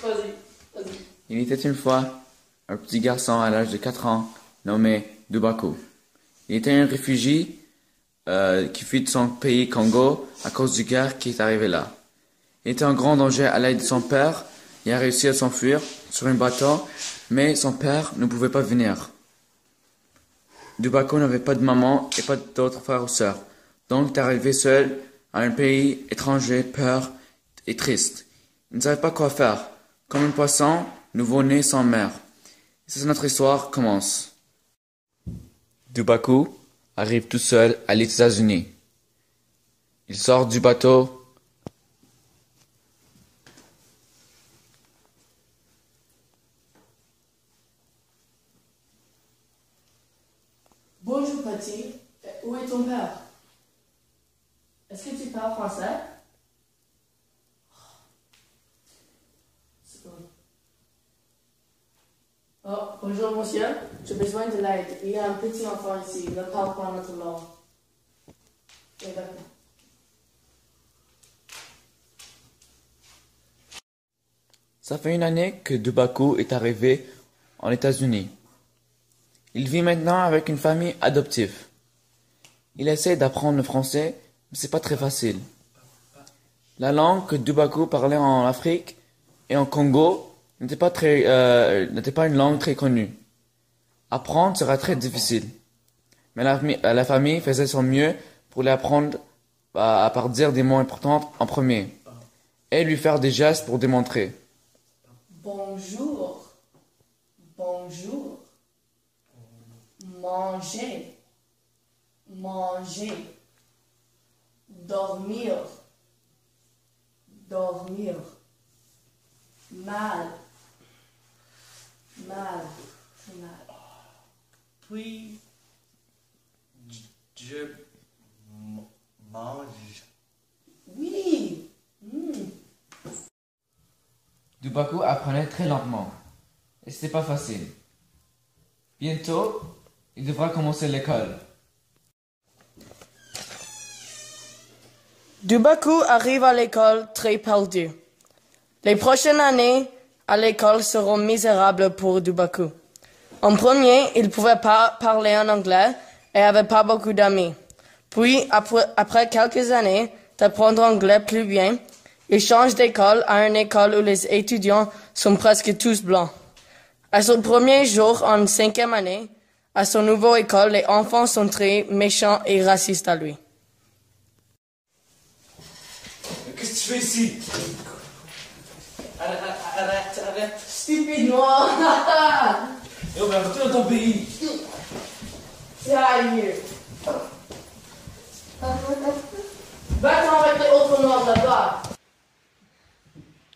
Vas-y, vas-y. Il était une fois un petit garçon à l'âge de 4 ans nommé Dubaku. Il était un réfugié qui fuit de son pays Congo à cause du guerre qui est arrivé là. Il était en grand danger à l'aide de son père. Il a réussi à s'enfuir sur un bateau, mais son père ne pouvait pas venir. Dubaku n'avait pas de maman et pas d'autres frères ou sœurs. Donc il est arrivé seul à un pays étranger, peur et triste. Il ne savait pas quoi faire. Comme un poisson nouveau-né sans mère. C'est ça notre histoire commence. Dubaku arrive tout seul à les États-Unis. Il sort du bateau. Bonjour petit, où est ton père? Est-ce que tu parles français? C'est bon. Oh, bonjour monsieur, j'ai besoin de l'aide. Il y a un petit enfant ici, il ne parle pas notre langue. Oui, d'accord. Ça fait une année que Dubaku est arrivé en États-Unis. Il vit maintenant avec une famille adoptive. Il essaie d'apprendre le français, mais c'est pas très facile. La langue que Dubaku parlait en Afrique et en Congo n'était pas une langue très connue. Apprendre sera très difficile. Mais la famille faisait son mieux pour lui apprendre à part dire des mots importants en premier et lui faire des gestes pour démontrer. Bonjour. Bonjour. Manger. Manger. Dormir. Dormir. Mal. Mal. C'est mal. Puis, je mange. Oui. Dubaku apprenait très lentement. Et c'était pas facile. Bientôt, il devra commencer l'école. Dubaku arrive à l'école très perdu. Les prochaines années à l'école seront misérables pour Dubaku. En premier, il ne pouvait pas parler en anglais et avait pas beaucoup d'amis. Puis, après quelques années d'apprendre anglais plus bien, il change d'école à une école où les étudiants sont presque tous blancs. À son premier jour en 5e année, à son nouveau école, les enfants sont très méchants et racistes à lui. Qu'est-ce que tu fais ici? Arrête. Stupide noir! Yo, mais retourne dans ton pays. Sérieux! Va-t'en avec les autres noirs là-bas!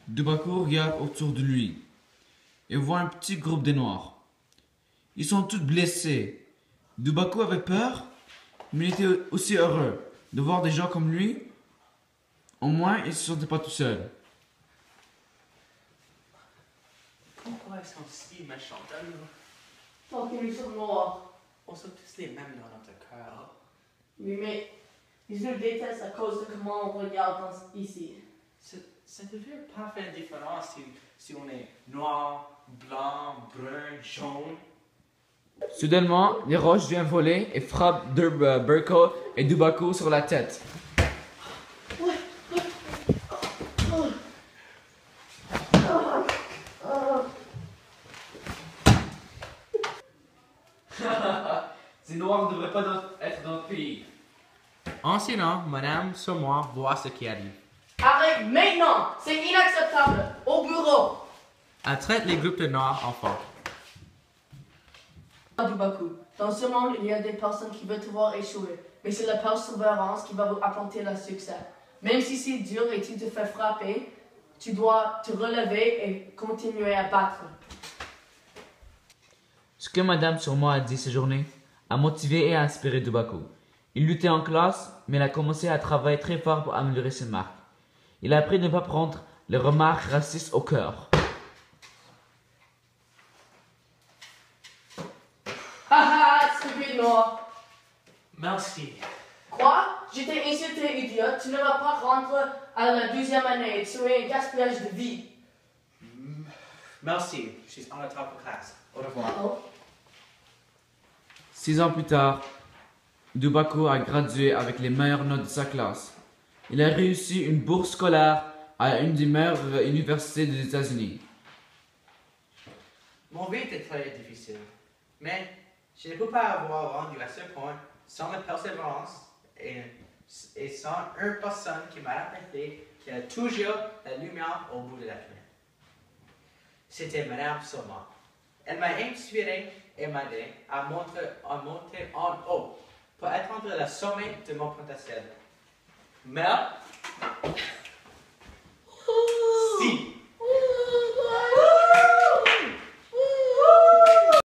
Dubaku regarde autour de lui et voit un petit groupe de noirs. Ils sont tous blessés. Dubaku avait peur, mais il était aussi heureux de voir des gens comme lui. Au moins, il ne se sentait pas tout seul. Pourquoi ils sont si méchants, nous? Tant qu'ils sont noirs. On sont tous les mêmes dans notre cœur. Oui, mais ils nous détestent à cause de comment on regarde ici. Ça ne devrait pas faire de différence si on est noir, blanc, brun, jaune. Soudainement, les roches viennent voler et frappent Burko et Dubaku sur la tête. Ces noirs ne devraient pas être dans notre pays. Enseignant, madame, sur moi, voir ce qui arrive. Arrête maintenant! C'est inacceptable! Au bureau! Elle traite les groupes de noirs enfants. Dubaku, dans ce monde, il y a des personnes qui veulent te voir échouer, mais c'est la persévérance qui va vous apporter le succès. Même si c'est dur et tu te fais frapper, tu dois te relever et continuer à battre. Ce que Madame Surma a dit ces journées a motivé et inspiré Dubaku. Il luttait en classe, mais il a commencé à travailler très fort pour améliorer ses marques. Il a appris de ne pas prendre les remarques racistes au cœur. Haha, stupide noir! Merci. Quoi? J'étais insulté, idiote. Tu ne vas pas rentrer à la 12e année. Tu es un gaspillage de vie. Merci, je suis en retard pour classe. Au revoir. 6 ans plus tard, Dubaku a gradué avec les meilleures notes de sa classe. Il a réussi une bourse scolaire à une des meilleures universités des États-Unis. Mon vie était très difficile, mais je ne peux pas avoir rendu à ce point sans la persévérance et sans une personne qui m'a rappelé qu'il y a toujours la lumière au bout de la tunnel. C'était Madame Soma. Elle m'a inspiré et m'a aidé à monter en haut pour atteindre le sommet de mon potentiel. Mais